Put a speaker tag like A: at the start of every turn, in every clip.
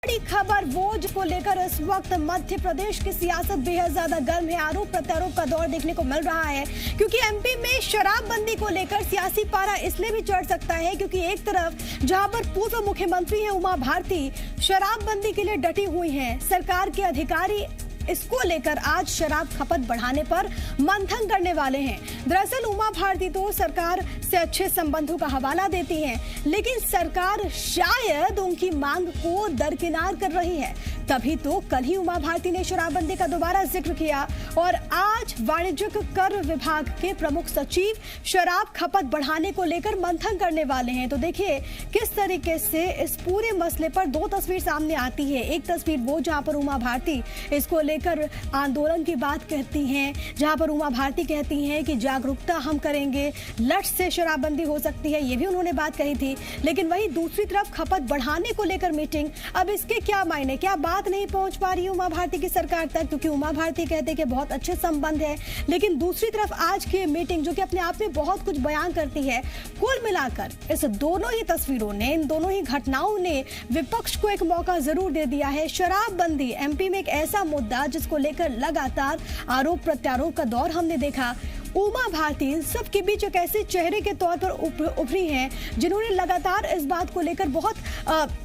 A: बड़ी खबर वोट को लेकर इस वक्त मध्य प्रदेश की सियासत बेहद ज्यादा गर्म है। आरोप प्रत्यारोप का दौर देखने को मिल रहा है क्योंकि एमपी में शराबबंदी को लेकर सियासी पारा इसलिए भी चढ़ सकता है क्योंकि एक तरफ जहां पर पूर्व मुख्यमंत्री है उमा भारती शराबबंदी के लिए डटी हुई हैं, सरकार के अधिकारी इसको लेकर आज शराब खपत बढ़ाने पर मंथन करने वाले हैं। दरअसल उमा भारती तो सरकार से अच्छे संबंधों का हवाला देती हैं, लेकिन सरकार शायद उनकी मांग को दरकिनार कर रही है। तभी तो कल ही उमा भारती ने शराबबंदी का दोबारा जिक्र किया और आज वाणिज्यिक कर विभाग के प्रमुख सचिव शराब खपत बढ़ाने को लेकर मंथन करने वाले हैं। तो देखिए किस तरीके से इस पूरे मसले पर दो तस्वीर सामने आती है। एक तस्वीर वो जहां पर उमा भारती इसको लेकर आंदोलन की बात कहती हैं, जहां पर उमा भारती कहती हैं कि जागरूकता हम करेंगे, लट से शराबबंदी हो सकती है, ये भी उन्होंने बात कही थी। लेकिन वहीं दूसरी तरफ खपत बढ़ाने को लेकर मीटिंग, अब इसके क्या मायने, क्या बात नहीं पहुंच पा रही है उमा भारती की सरकार तक, क्योंकि उमा भारती कहते हैं कि बहुत अच्छे संबंध है। लेकिन दूसरी तरफ आज की मीटिंग जो कि अपने आप में बहुत कुछ बयान करती है। कुल मिलाकर इस दोनों ही तस्वीरों ने, इन दोनों ही घटनाओं ने विपक्ष को एक मौका जरूर दे दिया है। शराबबंदी एमपी में एक ऐसा मुद्दा जिसको लेकर लगातार आरोप प्रत्यारोप का दौर हमने देखा। उमा भारती सबके बीच एक ऐसे चेहरे के तौर पर उभरी हैं जिन्होंने लगातार इस बात को लेकर बहुत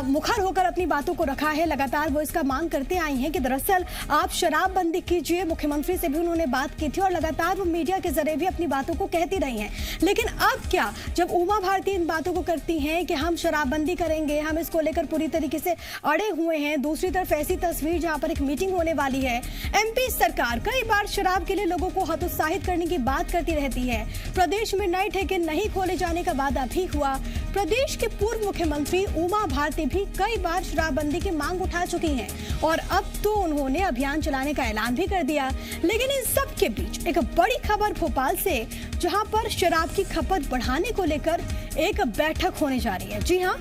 A: मुखर होकर अपनी बातों को रखा है। लगातार वो इसका मांग करते आई हैं कि दरअसल आप शराबबंदी कीजिए। मुख्यमंत्री से भी उन्होंने बात की थी और लगातार वो मीडिया के जरिए भी अपनी बातों को कहती रही हैं। लेकिन अब क्या, जब उमा भारती इन बातों को करती हैं कि हम शराबबंदी करेंगे, हम इसको लेकर पूरी तरीके से अड़े हुए हैं, दूसरी तरफ ऐसी तस्वीर जहां पर एक मीटिंग होने वाली है। एमपी सरकार कई बार शराब के लिए लोगों को हतोत्साहित करने की बात करती रहती है। प्रदेश में नए ठेके नहीं खोले जाने का वादा भी हुआ। प्रदेश के पूर्व मुख्यमंत्री उमा भारती भी कई बार शराबबंदी की मांग उठा चुकी हैं और अब तो उन्होंने अभियान चलाने का ऐलान भी कर दिया। लेकिन इन सब के बीच एक बड़ी खबर भोपाल से, जहां पर शराब की खपत बढ़ाने को लेकर एक बैठक होने जा रही है। जी हां,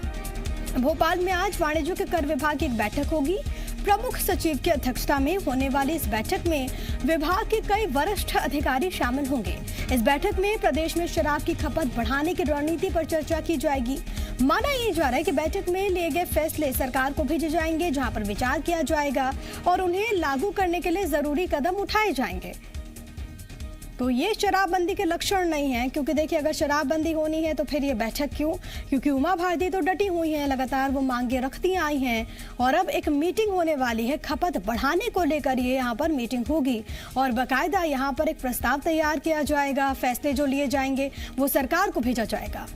A: भोपाल में आज वाणिज्यिक कर विभाग की एक बैठक होगी। प्रमुख सचिव की अध्यक्षता में होने वाली इस बैठक में विभाग के कई वरिष्ठ अधिकारी शामिल होंगे। इस बैठक में प्रदेश में शराब की खपत बढ़ाने की रणनीति पर चर्चा की जाएगी। माना ये जा रहा है कि बैठक में लिए गए फैसले सरकार को भेजे जाएंगे, जहां पर विचार किया जाएगा और उन्हें लागू करने के लिए जरूरी कदम उठाए जाएंगे। तो ये शराबबंदी के लक्षण नहीं है, क्योंकि देखिए अगर शराबबंदी होनी है तो फिर ये बैठक क्यों, क्योंकि उमा भारती तो डटी हुई हैं, लगातार वो मांगे रखती आई हैं और अब एक मीटिंग होने वाली है खपत बढ़ाने को लेकर। ये यहाँ पर मीटिंग होगी और बाकायदा यहाँ पर एक प्रस्ताव तैयार किया जाएगा। फैसले जो लिए जाएंगे वो सरकार को भेजा जाएगा।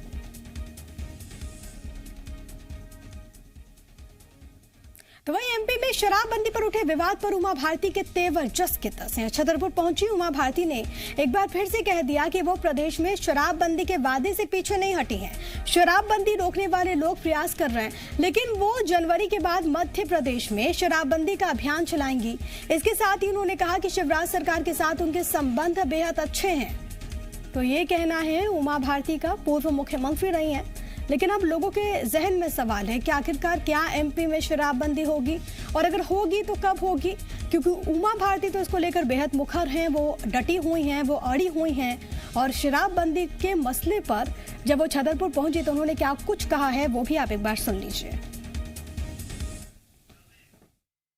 A: तो वहीं एमपी में शराबबंदी पर उठे विवाद पर उमा भारती के तेवर जस के तस हैं। छतरपुर पहुंची उमा भारती ने एक बार फिर से कह दिया कि वो प्रदेश में शराबबंदी के वादे से पीछे नहीं हटी हैं। शराबबंदी रोकने वाले लोग प्रयास कर रहे हैं, लेकिन वो जनवरी के बाद मध्य प्रदेश में शराबबंदी का अभियान चलाएंगी। इसके साथ ही उन्होंने कहा कि शिवराज सरकार के साथ उनके संबंध बेहद अच्छे हैं। तो ये कहना है उमा भारती का, पूर्व मुख्यमंत्री रही हैं। लेकिन अब लोगों के जहन में सवाल है कि आखिरकार क्या एमपी में शराबबंदी होगी और अगर होगी तो कब होगी, क्योंकि उमा भारती तो इसको लेकर बेहद मुखर हैं, वो डटी हुई हैं, वो अड़ी हुई हैं। और शराबबंदी के मसले पर जब वो छतरपुर पहुंची तो उन्होंने क्या कुछ कहा है वो भी आप एक बार सुन लीजिए।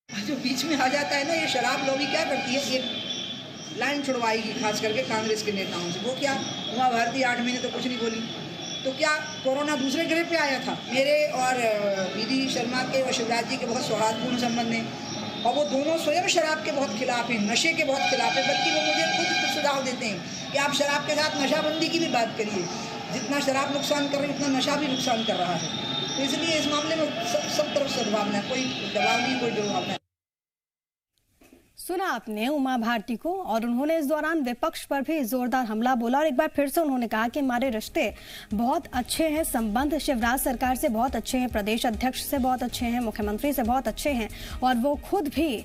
B: जो बीच में आ जाता है ना, ये शराब लोगी क्या करती है, ये लाइन छुड़वाएगी खास करके कांग्रेस के नेताओं से। वो क्या, उमा भारती 8 महीने तो कुछ नहीं बोली, तो क्या कोरोना दूसरे ग्रह पे आया था। मेरे और विधि शर्मा के और शिवराज जी के बहुत सौहार्दपूर्ण संबंध हैं और वो दोनों स्वयं शराब के बहुत खिलाफ हैं, नशे के बहुत खिलाफ हैं। बल्कि वो मुझे खुद सुझाव देते हैं कि आप शराब के साथ नशाबंदी की भी बात करिए। जितना शराब नुकसान कर रही है उतना नशा भी नुकसान कर रहा है। तो इसलिए इस मामले में सब तरफ सद्भावना है, कोई दबाव नहीं, कोई दुर्भावना नहीं।
A: सुना आपने उमा भारती को, और उन्होंने इस दौरान विपक्ष पर भी जोरदार हमला बोला और एक बार फिर से उन्होंने कहा कि हमारे रिश्ते बहुत अच्छे हैं, संबंध शिवराज सरकार से बहुत अच्छे हैं, प्रदेश अध्यक्ष से बहुत अच्छे हैं, मुख्यमंत्री से बहुत अच्छे हैं और वो खुद भी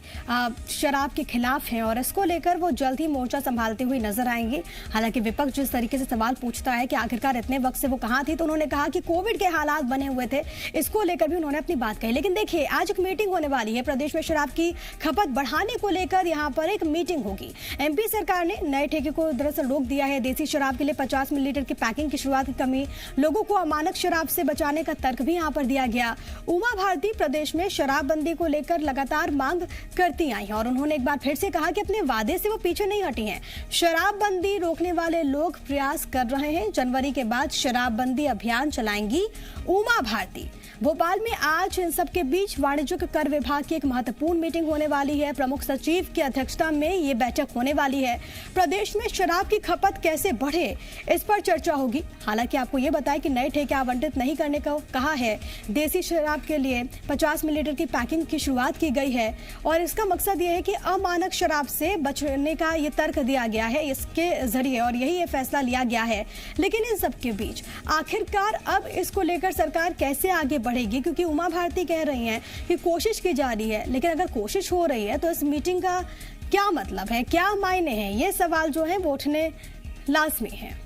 A: शराब के खिलाफ हैं और इसको लेकर वो जल्द ही मोर्चा संभालते हुए नजर आएंगे। हालांकि विपक्ष जिस तरीके से सवाल पूछता है कि आखिरकार इतने वक्त से वो कहाँ थी, तो उन्होंने कहा कि कोविड के हालात बने हुए थे, इसको लेकर भी उन्होंने अपनी बात कही। लेकिन देखिए आज एक मीटिंग होने वाली है प्रदेश में शराब की खपत बढ़ाने को लेकर। लेकर यहाँ पर एक मीटिंग होगी। एमपी सरकार ने नए ठेके को दरअसल रोक दिया है। देसी शराब के लिए 50 मिलीलीटर की पैकिंग की शुरुआत की कमी, लोगों को अमानक शराब से बचाने का तर्क भी यहाँ पर दिया गया। उमा भारती प्रदेश में शराबबंदी को लेकर लगातार मांग करती आई हैं और उन्होंने एक बार फिर से कहा कि अपने वादे से वो पीछे नहीं हटी हैं। शराबबंदी रोकने वाले लोग प्रयास कर रहे हैं। जनवरी के बाद शराबबंदी अभियान चलाएंगी उमा भारती। भोपाल में आज इन सब के बीच वाणिज्यिक कर विभाग की एक महत्वपूर्ण मीटिंग होने वाली है। प्रमुख सचिव की अध्यक्षता में ये बैठक होने वाली है। प्रदेश में शराब की खपत कैसे बढ़े, इस पर चर्चा होगी। हालांकि आपको ये बताएं कि नए ठेके आवंटित नहीं करने को कहा है। देसी शराब के लिए 50 मिलीलीटर की पैकिंग की शुरुआत की गई है और इसका मकसद ये है कि अमानक शराब से बचने का ये तर्क दिया गया है इसके जरिए, और यही ये फैसला लिया गया है। लेकिन इन सब के बीच आखिरकार अब इसको लेकर सरकार कैसे आगे बढ़ेगी, क्योंकि उमा भारती कह रही हैं कि कोशिश की जा रही है, लेकिन अगर कोशिश हो रही है तो इस मीटिंग का क्या मतलब है, क्या मायने हैं, ये सवाल जो है वो उठने लाजमी है।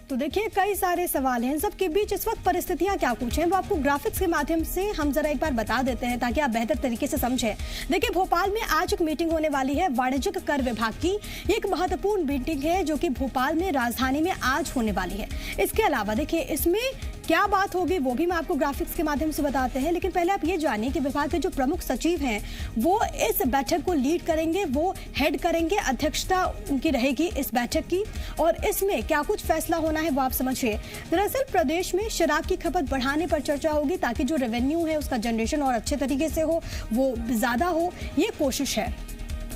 A: तो देखिए कई सारे सवाल हैं। इन सब के बीच इस वक्त परिस्थितियां क्या कुछ हैं वो आपको ग्राफिक्स के माध्यम से हम जरा एक बार बता देते हैं ताकि आप बेहतर तरीके से समझें। देखिए भोपाल में आज एक मीटिंग होने वाली है वाणिज्यिक कर विभाग की। ये एक महत्वपूर्ण मीटिंग है जो कि भोपाल में राजधानी में आज होने वाली है। इसके अलावा देखिए इसमें क्या बात होगी वो भी मैं आपको ग्राफिक्स के माध्यम से बताते हैं, लेकिन पहले आप ये जानिए कि विभाग के जो प्रमुख सचिव हैं वो इस बैठक को लीड करेंगे, वो हेड करेंगे, अध्यक्षता उनकी रहेगी इस बैठक की। और इसमें क्या कुछ फैसला होना है वो आप समझिए। दरअसल प्रदेश में शराब की खपत बढ़ाने पर चर्चा होगी ताकि जो रेवेन्यू है उसका जनरेशन और अच्छे तरीके से हो, वो ज्यादा हो, ये कोशिश है।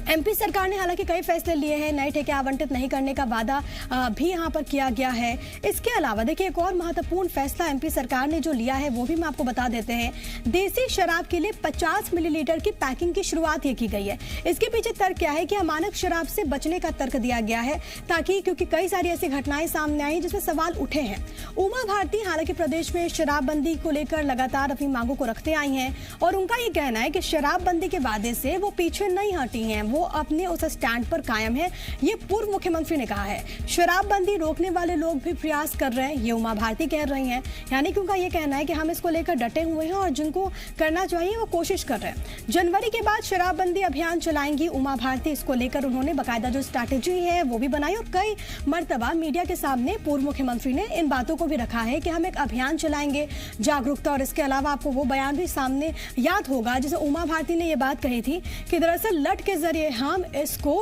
A: एमपी सरकार ने हालांकि कई फैसले लिए हैं। नए ठेके आवंटित नहीं करने का वादा भी यहां पर किया गया है। इसके अलावा देखिए एक और महत्वपूर्ण फैसला एमपी सरकार ने जो लिया है वो भी मैं आपको बता देते हैं। देसी शराब के लिए 50 मिलीलीटर की पैकिंग की शुरुआत ये की गई है। इसके पीछे तर्क क्या है कि अमानक शराब से बचने का तर्क दिया गया है ताकि, क्योंकि कई सारी ऐसी घटनाएं सामने आई जिसमें सवाल उठे हैं। उमा भारती हालांकि प्रदेश में शराबबंदी को लेकर लगातार अपनी मांगों को रखते आई हैं और उनका ये कहना है कि शराबबंदी के वादे से वो पीछे नहीं हटी हैं, वो अपने उस स्टैंड पर कायम है। ये पूर्व मुख्यमंत्री ने कहा है। शराबबंदी रोकने वाले लोग भी प्रयास कर रहे हैं, ये उमा भारती कह रही हैं। यानी कि उनका ये कहना है कि हम इसको लेकर डटे हुए हैं और जिनको करना चाहिए वो कोशिश कर रहे हैं। जनवरी के बाद शराबबंदी अभियान चलाएंगी उमा भारती। इसको लेकर उन्होंने बाकायदा जो स्ट्रैटेजी है वो भी बनाई और कई मर्तबा मीडिया के सामने पूर्व मुख्यमंत्री ने इन बातों को भी रखा है कि हम एक अभियान चलाएंगे जागरूकता। और इसके अलावा आपको वो बयान भी सामने याद होगा जिसे उमा भारती ने ये बात कही थी कि दरअसल लट के जरिए हम इसको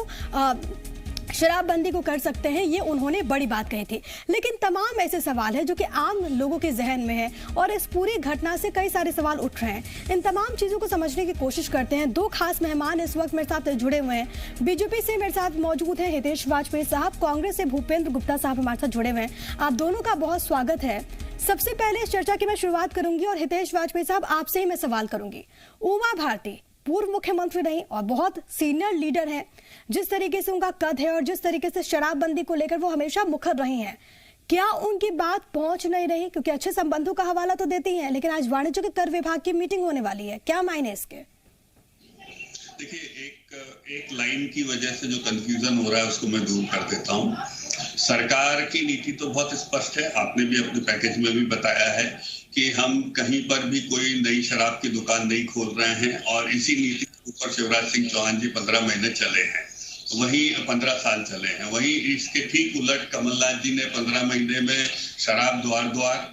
A: शराबबंदी को कर सकते हैं, ये उन्होंने बड़ी बात कही थी। लेकिन तमाम ऐसे सवाल हैं जो कि आम लोगों के जहन में है और इस पूरी घटना से कई सारे सवाल उठ रहे हैं। इन तमाम चीज़ों को समझने की कोशिश करते हैं। दो खास मेहमान इस वक्त मेरे साथ जुड़े हुए हैं। बीजेपी से मेरे साथ मौजूद हैं हितेश वाजपेयी साहब, कांग्रेस से भूपेंद्र गुप्ता साहब हमारे साथ जुड़े हुए हैं। आप दोनों का बहुत स्वागत है। सबसे पहले इस चर्चा की मैं शुरुआत करूंगी और हितेश वाजपेयी साहब आपसे ही मैं सवाल करूंगी। उमा भारती पूर्व मुख्यमंत्री रही और बहुत सीनियर लीडर हैं। जिस तरीके से उनका कद है और जिस तरीके से शराबबंदी को लेकर वो हमेशा मुखर रही हैं, क्या उनकी बात पहुंच नहीं रही? क्योंकि अच्छे संबंधों का हवाला तो देती हैं, लेकिन आज वाणिज्यिक कर विभाग की मीटिंग होने वाली है, क्या मायने इसके?
C: देखिए एक लाइन की वजह से जो कंफ्यूजन हो रहा है उसको मैं दूर कर देता हूँ। सरकार की नीति तो बहुत स्पष्ट है, आपने भी अपने पैकेज में भी बताया है कि हम कहीं पर भी कोई नई शराब की दुकान नहीं खोल रहे हैं और इसी नीति के ऊपर शिवराज सिंह चौहान जी 15 महीने चले हैं, वहीं 15 साल चले हैं। वहीं इसके ठीक उलट कमलनाथ जी ने 15 महीने में शराब द्वार द्वार,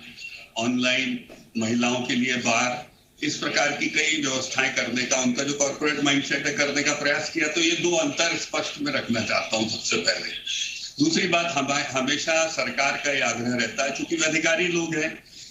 C: ऑनलाइन, महिलाओं के लिए बार, इस प्रकार की कई व्यवस्थाएं करने का उनका जो कॉर्पोरेट माइंडसेट है करने का प्रयास किया। तो ये दो अंतर स्पष्ट में रखना चाहता हूं सबसे पहले। दूसरी बात, हमेशा सरकार का ये आग्रह रहता है, चूंकि वे अधिकारी लोग हैं,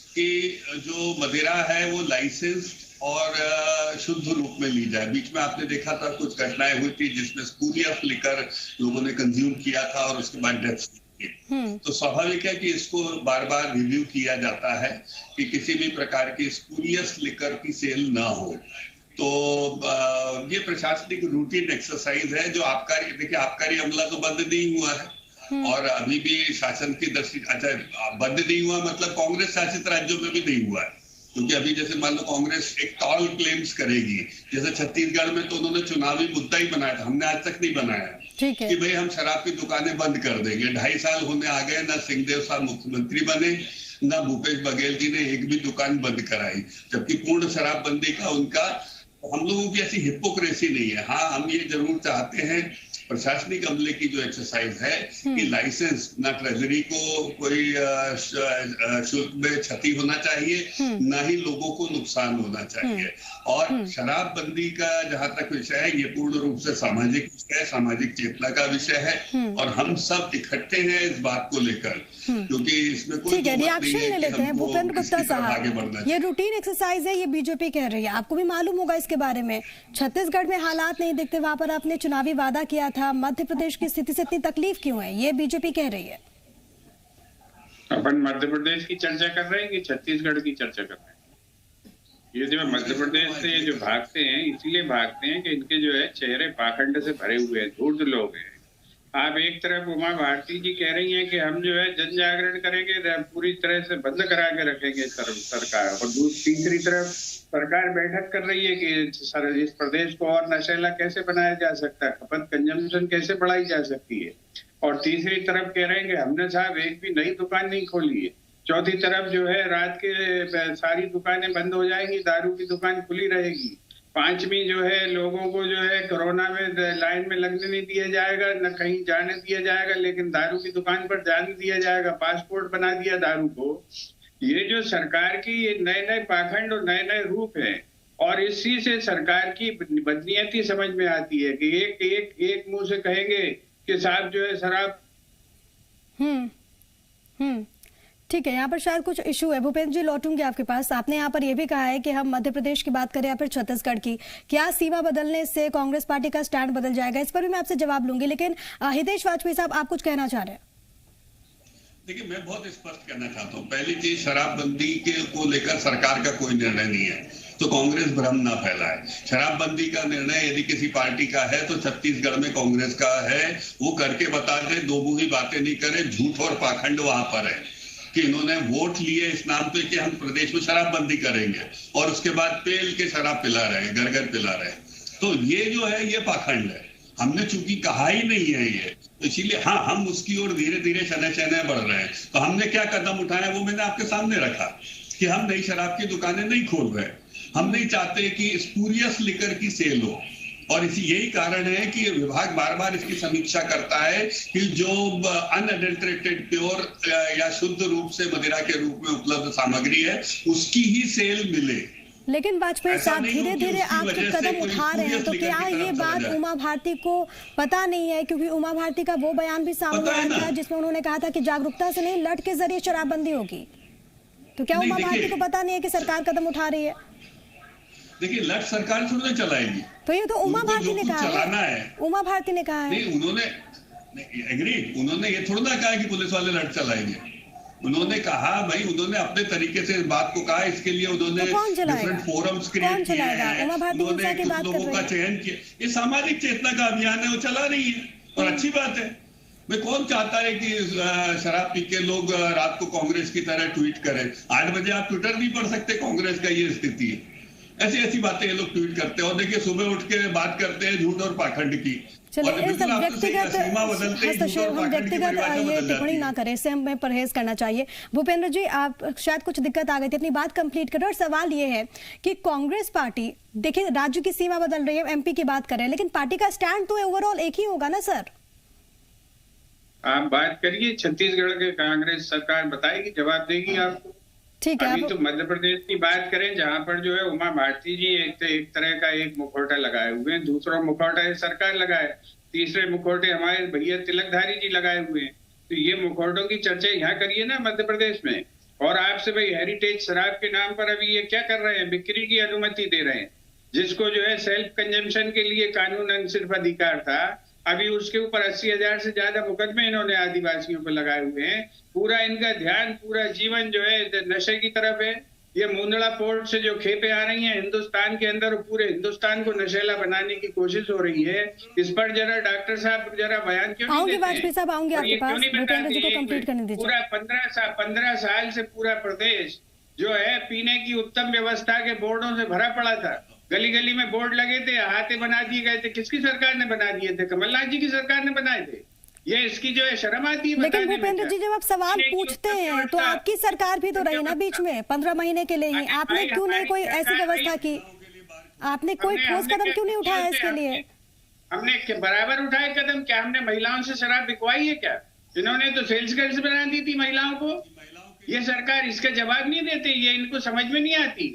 C: कि जो मदिरा है वो लाइसेंस और शुद्ध रूप में ली जाए। बीच में आपने देखा था कुछ घटनाएं हुई थी जिसमें स्पूरियस लिकर लोगों ने कंज्यूम किया था और उसके बाद डेथ हुई। तो स्वाभाविक है कि इसको बार बार रिव्यू किया जाता है कि किसी भी प्रकार की स्पूरियस लिकर की सेल ना हो। तो ये प्रशासनिक रूटीन एक्सरसाइज है जो आबकारी, देखिए आबकारी अमला तो बंद नहीं हुआ है और अभी भी शासन की दृष्टि, अच्छा बंद नहीं हुआ मतलब कांग्रेस शासित राज्यों में भी नहीं हुआ है, क्योंकि अभी जैसे मान लो कांग्रेस एक टॉल क्लेम्स करेगी, जैसे छत्तीसगढ़ में तो उन्होंने चुनावी मुद्दा ही बनाया था, हमने आज तक नहीं बनाया कि भाई हम शराब की दुकानें बंद कर देंगे। 2.5 साल होने आ गए, ना सिंहदेव साहब मुख्यमंत्री बने, ना भूपेश बघेल जी ने एक भी दुकान बंद कराई, जबकि पूर्ण शराबबंदी का उनका हम लोगों की ऐसी हिपोक्रेसी नहीं है। हाँ, हम ये जरूर चाहते हैं प्रशासनिक अमले की जो एक्सरसाइज है कि लाइसेंस ना ट्रेजरी को कोई शुल्क में क्षति होना चाहिए, ना ही लोगों को नुकसान होना चाहिए। और शराबबंदी का जहां तक विषय है, ये पूर्ण रूप से सामाजिक विषय है, सामाजिक चेतना का विषय है और हम सब इकट्ठे हैं इस बात को लेकर, क्योंकि इसमें कोई
A: रिएक्शन ले लेते हैं। भूपेंद्र गुप्ता साहब, ये रूटीन एक्सरसाइज है, ये बीजेपी कह रही है, आपको भी मालूम होगा इसके बारे में। छत्तीसगढ़ में हालात नहीं दिखते, वहां पर आपने चुनावी वादा किया था, मध्य प्रदेश की स्थिति से इतनी तकलीफ क्यों है, ये बीजेपी कह रही है।
D: अपन मध्य प्रदेश की चर्चा कर रहे हैं कि छत्तीसगढ़ की चर्चा कर रहे हैं? ये जो मध्य प्रदेश से जो भागते हैं, इसीलिए भागते हैं कि इनके जो है चेहरे पाखंड से भरे हुए हैं, धूर्त लोग हैं। आप एक तरफ उमा भारती जी कह रही हैं कि हम जो है जन जागरण करेंगे, पूरी तरह से बंद करा के रखेंगे सरकार, और तीसरी तरफ सरकार बैठक कर रही है कि इस प्रदेश को और नशेला कैसे बनाया जा सकता है, खपत कंजम्पशन कैसे बढ़ाई जा सकती है। और तीसरी तरफ कह रहे हैं कि हमने साहब एक भी नई दुकान नहीं खोली है। चौथी तरफ जो है रात के सारी दुकानें बंद हो जाएंगी, दारू की दुकान खुली रहेगी। पांचवी जो है लोगों को जो है कोरोना में लाइन में लगने नहीं दिया जाएगा, न कहीं जाने दिया जाएगा, लेकिन दारू की दुकान पर जाने दिया जाएगा, पासपोर्ट बना दिया दारू को। ये जो सरकार की ये नए नए पाखंड और नए नए रूप है, और इसी से सरकार की बदनीयती समझ में आती है कि एक मुंह से कहेंगे कि साहब जो है शराब।
A: ठीक है, यहाँ पर शायद कुछ इशू है। भूपेंद्र जी, लौटूंगी आपके पास। आपने यहाँ पर यह भी कहा है कि हम मध्य प्रदेश की बात करें या फिर छत्तीसगढ़ की, क्या सीमा बदलने से कांग्रेस पार्टी का स्टैंड बदल जाएगा? इस पर भी मैं आपसे जवाब लूंगी, लेकिन हितेश वाजपेयी साहब, आप कुछ कहना चाह रहे हैं?
C: देखिए, मैं बहुत स्पष्ट कहना चाहता हूँ। पहली चीज, शराबबंदी को लेकर सरकार का कोई निर्णय नहीं है, तो कांग्रेस भ्रम ना फैलाए। शराबबंदी का निर्णय यदि किसी पार्टी का है तो छत्तीसगढ़ में कांग्रेस का है, वो करके बता दे, दो मुंही बातें नहीं करे। झूठ और पाखंड वहां पर है कि इन्होंने वोट लिए इस नाम पे कि हम प्रदेश में शराबबंदी करेंगे, और उसके बाद पेल के शराब पिला रहे, घर घर पिला रहे। तो ये जो है ये पाखंड है। हमने चूंकि कहा ही नहीं है ये, तो इसीलिए हाँ, हम उसकी ओर धीरे धीरे शनय शनय बढ़ रहे हैं। तो हमने क्या कदम उठाया वो मैंने आपके सामने रखा कि हम नई शराब की दुकानें नहीं खोल रहे। हम नहीं चाहते कि स्पूरियस लिकर की सेल हो, और यही कारण है कि विभाग बार बार इसकी समीक्षा करता है कि जो अनअडल्टरेटेड प्योर या शुद्ध रूप से मदिरा के रूप में उपलब्ध सामग्री है उसकी ही सेल मिले।
A: लेकिन वाजपेयी साहब, धीरे धीरे आप जो कदम उठा रहे हैं, तो क्या ये बात उमा भारती को पता नहीं है? क्योंकि उमा भारती का वो बयान भी सामने आया था जिसमें उन्होंने कहा था कि जागरूकता से नहीं, लठ के जरिए शराबबंदी होगी। तो क्या उमा भारती को पता नहीं है कि सरकार कदम उठा रही है?
C: देखिए, लठ सरकार थोड़ी ना चलाएगी।
A: तो ये तो उमा भारती ने कहा है, उमा भारती ने कहा है।
C: नहीं, उन्होंने एग्री, उन्होंने ये थोड़ा ना कहा कि पुलिस वाले लठ चलाएंगे। उन्होंने कहा भाई, उन्होंने अपने तरीके से इस बात को कहा, इसके लिए उन्होंने डिफरेंट फोरम्स क्रिएट किए हैं, उन्होंने कुछ लोगों का चयन किया। ये सामाजिक चेतना का अभियान है, वो चला रही है और अच्छी बात है। मैं कौन चाहता है कि शराब पी के लोग रात को कांग्रेस की तरह ट्वीट करें? 8 बजे आप ट्विटर नहीं पढ़ सकते, कांग्रेस का ये स्थिति है। ऐसी ऐसी बातें ये लोग ट्वीट करते हैं, और देखिए सुबह उठ के बात करते हैं झूठ और पाखंड की।
A: चलिए, व्यक्तिगत हस्तक्षेप, हम व्यक्तिगत ये टिप्पणी ना करें, इससे हमें परहेज करना चाहिए। भूपेंद्र जी, आप शायद कुछ दिक्कत आ गई थी, अपनी बात कंप्लीट करें। और सवाल ये है कि कांग्रेस पार्टी, देखिए राज्य की सीमा बदल रही है, एमपी की बात करें, लेकिन पार्टी का स्टैंड तो ओवरऑल एक ही होगा ना सर?
D: आप बात करिए, छत्तीसगढ़ के कांग्रेस सरकार बताएगी, जवाब देगी आपको।
A: ठीक है,
D: अभी तो मध्य प्रदेश की बात करें, जहां पर जो है उमा भारती जी एक तरह का एक मुखौटा लगाए हुए हैं, दूसरा मुखौटा सरकार लगाए, तीसरे मुखौटे हमारे भैया तिलकधारी जी लगाए हुए हैं। तो ये मुखौटों की चर्चा यहाँ करिए ना मध्य प्रदेश में। और आपसे भाई हेरिटेज शराब के नाम पर अभी ये क्या कर रहे हैं, बिक्री की अनुमति दे रहे हैं, जिसको जो है सेल्फ कंजम्पशन के लिए कानूनन सिर्फ अधिकार था, अभी उसके ऊपर 80,000 से ज्यादा मुकदमे इन्होंने आदिवासियों पर लगाए हुए हैं। पूरा इनका ध्यान, पूरा जीवन जो है नशे की तरफ है। ये मुंदड़ा पोर्ट से जो खेपे आ रही हैं हिंदुस्तान के अंदर, पूरे हिंदुस्तान को नशेला बनाने की कोशिश हो रही है। इस पर जरा डॉक्टर साहब जरा बयान क्यों नहीं देते?
A: वाजपेयी साहब, आऊंगे आपके पास, भूपेंद्र जी को कंप्लीट करने दीजिए।
D: पूरा 15 साल से पूरा प्रदेश जो है पीने की उत्तम व्यवस्था के बोर्डों से भरा पड़ा था। गली गली में बोर्ड लगे थे, हाथे बना दिए गए थे। किसकी सरकार ने बना दिए थे? कमलनाथ जी की सरकार ने बनाए थे। ये इसकी जो है शर्म आती है।
A: लेकिन भूपेंद्र जी, जब आप सवाल पूछते हैं तो आपकी सरकार भी तो रही ना बीच में 15 महीने के लिए ही, आपने क्यों नहीं कोई ऐसी व्यवस्था की? आपने कोई ठोस कदम क्यों नहीं उठाया इसके लिए?
D: हमने बराबर उठाए कदम। क्या हमने महिलाओं से शराब बिकवाई है क्या? इन्होंने तो सेल्स गर्ल्स बना दी थी महिलाओं को। ये सरकार इसका जवाब नहीं देती, ये इनको समझ में नहीं आती।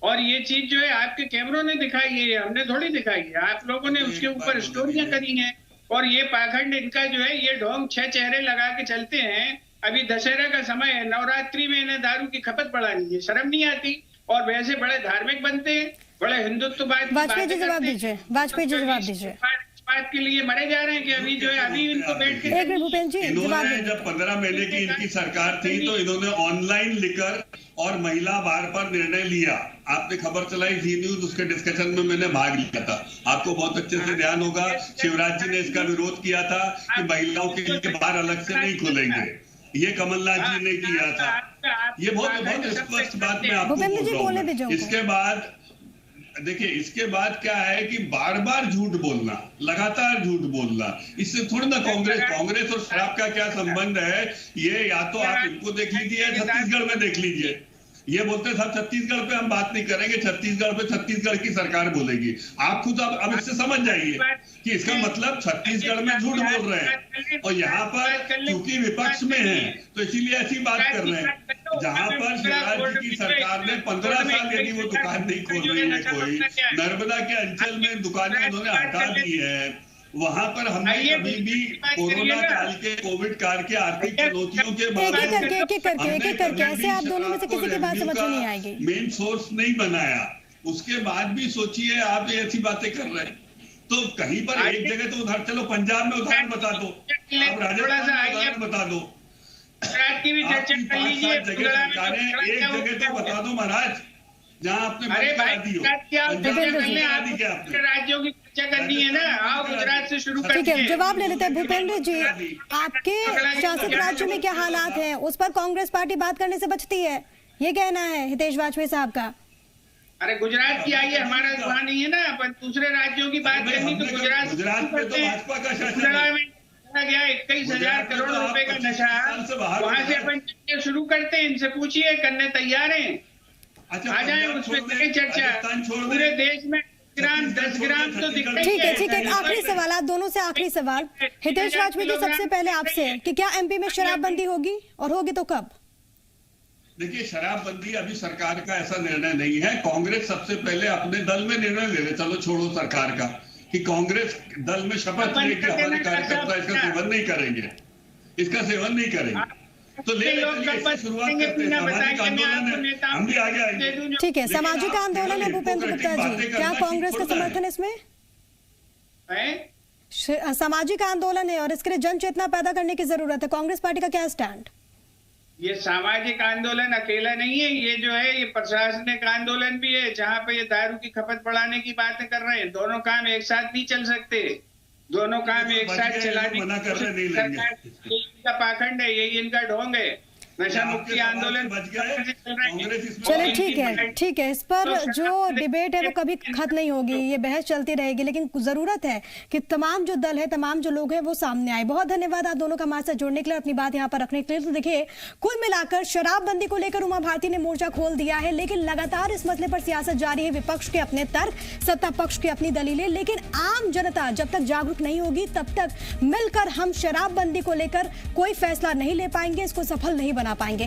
D: और ये चीज जो है आपके कैमरों ने दिखाई है, हमने थोड़ी दिखाई है, आप लोगों ने उसके ऊपर स्टोरियां करी हैं। और ये पाखंड इनका जो है, ये ढोंग 6 चेहरे लगा के चलते हैं। अभी दशहरा का समय है, नवरात्रि में इन्हें दारू की खपत बढ़ानी है, शर्म नहीं आती। और वैसे बड़े धार्मिक बनते हैं, बड़े हिंदुत्ववाद।
A: वाजपेयी जी जवाब दीजिए, वाजपेयी जी जवाब दीजिए।
D: बात के लिए मरे जा रहे हैं कि अभी जो है अभी इनको बैठ के
A: एक मिनट भूपेंद्र जी जवाब
C: इन्होंने जब 15 महीने की इनकी सरकार थी तो इन्होंने ऑनलाइन लिकर और महिला बार पर निर्णय लिया। आपने खबर चलाई जी न्यूज, उसके डिस्कशन में मैंने भाग लिया था। आपको बहुत अच्छे से ध्यान होगा, शिवराज जी ने इसका विरोध किया था कि महिलाओं के लिए बार अलग से नहीं खुलेंगे। ये कमलनाथ जी ने किया था। ये बहुत स्पष्ट बात मैं आपको बोल रहा हूँ। इसके बाद देखिए, इसके बाद क्या है कि बार बार झूठ बोलना, लगातार झूठ बोलना, इससे थोड़ी ना कांग्रेस और शराब का क्या संबंध है? ये या तो आप इनको देख लीजिए, छत्तीसगढ़ में देख लीजिए। ये बोलते साहब छत्तीसगढ़ पे हम बात नहीं करेंगे, छत्तीसगढ़ पे छत्तीसगढ़ की सरकार बोलेगी। आप खुद अब इससे समझ जाइए कि इसका मतलब छत्तीसगढ़ में झूठ बोल रहे हैं और यहाँ पर क्योंकि विपक्ष में है तो इसीलिए ऐसी बात कर रहे हैं। जहाँ पर शिवराज जी की सरकार ने 15 साल यदि वो दुकान नहीं खोल रही है, कोई नर्मदा के अंचल में दुकानें उन्होंने हटा दी है, वहां पर हमने कभी भी कोरोना काल के, कोविड काल के आर्थिक चुनौतियों के
A: एक ऐसे आप दोनों में से किसी की बात समझ में नहीं आएगी।
C: मेन सोर्स नहीं बनाया, उसके बाद भी सोचिए आप ऐसी बातें कर रहे हैं। तो कहीं पर एक जगह तो उधर, चलो पंजाब में उदाहरण बता दो, आप राजस्थान में उदाहरण बता दो, आपकी 5-7 जगह सरकारें, एक जगह तो बता दो महाराज जहाँ आपने
D: राज्यों की चर्चा करनी है ना। आओ गुजरात से शुरू करते हैं।
A: ठीक है, जवाब ले लेते हैं भूपेंद्र जी। आपके शासित राज्यों में क्या हालात हैं, उस पर कांग्रेस पार्टी बात करने से बचती है, ये कहना है हितेश वाजपेयी साहब का।
D: अरे गुजरात की आइए, हमारा वहाँ नहीं है ना, अपन दूसरे राज्यों की बात करनी तो गुजरात में तो भाजपा का शासन गया 21,000 करोड़ रुपए का नशा, वहाँ से अपन शुरू करते हैं। इनसे पूछिए, करने तैयार हैं, आ जाए उस पर चर्चा। पूरे देश में 10 ग्राम तो दिखता ही है।
A: ठीक है, आखिरी सवाल आप दोनों से, आखिरी सवाल हितेश वाजपेयी जी, सबसे पहले आपसे कि क्या एमपी में शराबबंदी होगी और होगी तो कब?
C: देखिए, शराबबंदी अभी सरकार का ऐसा निर्णय नहीं है। कांग्रेस सबसे पहले अपने दल में निर्णय ले ले, चलो छोड़ो सरकार का, कि कांग्रेस दल में शपथ ले कि हमारे कार्यकर्ता इसका सेवन नहीं करेंगे, इसका सेवन नहीं करेंगे। तो ले शुरुआत करते हैं, सामाजिक आंदोलन है, हम भी आगे आएंगे।
A: ठीक है, सामाजिक आंदोलन है भूपेंद्र गुप्ता जी, क्या कांग्रेस का समर्थन इसमें? सामाजिक आंदोलन है और इसके लिए जन चेतना पैदा करने की जरूरत है, कांग्रेस पार्टी का क्या स्टैंड?
D: ये सामाजिक आंदोलन अकेला नहीं है, ये जो है ये प्रशासनिक आंदोलन भी है, जहाँ पे ये दारू की खपत बढ़ाने की बातें कर रहे हैं। दोनों काम एक साथ नहीं चल सकते, दोनों काम एक साथ चलाने का पाखंड है, यही इनका ढोंग है। नशा मुक्ति आंदोलन
A: चलिए ठीक है, इस पर जो डिबेट है वो कभी खत्म नहीं होगी, ये बहस चलती रहेगी, लेकिन जरूरत है कि तमाम जो दल है, तमाम जो लोग हैं वो सामने आए। बहुत धन्यवाद आप दोनों का हमारे साथ जुड़ने के लिए, अपनी बात यहाँ पर रखने के लिए। तो देखिए, कुल मिलाकर शराबबंदी को लेकर उमा भारती ने मोर्चा खोल दिया है, लेकिन लगातार इस मसले पर सियासत जारी है। विपक्ष के अपने तर्क, सत्ता पक्ष की अपनी दलीलें, लेकिन आम जनता जब तक जागरूक नहीं होगी तब तक मिलकर हम शराबबंदी को लेकर कोई फैसला नहीं ले पाएंगे, इसको सफल नहीं बना पाएंगे।